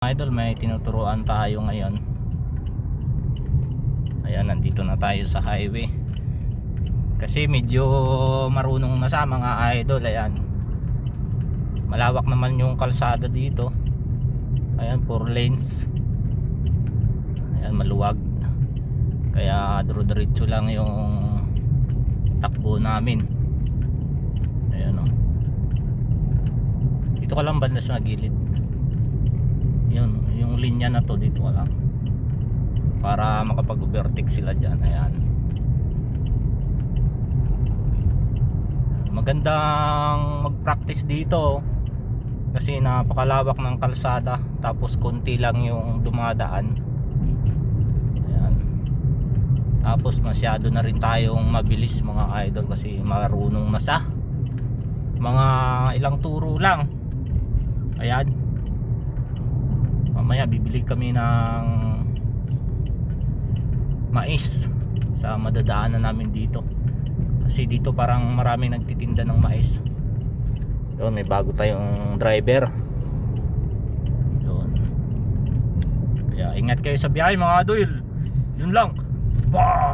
Idol, may tinuturuan tayo ngayon. Ayan, nandito na tayo sa highway. Kasi medyo marunong na sa mga idol. Ayan, malawak naman yung kalsada dito. Ayan, 4 lanes. Ayan, maluwag. Kaya diretso lang yung takbo namin. Ayan o. Dito ka lang banda sa gilid. Yun, yung linya na to dito ka lang para makapag-overtake sila dyan. Ayan, magandang mag-practice dito kasi napakalawak ng kalsada, tapos konti lang yung dumadaan. Ayan, tapos masyado na rin tayong mabilis mga idol kasi marunong na sa mga ilang turo lang. Ayan, mamaya bibili kami ng mais sa madadaanan namin dito kasi dito parang maraming nagtitinda ng mais. Yun, may bago tayong driver. Yun, kaya ingat kayo sa biyahe mga idol. Yun lang. Bye.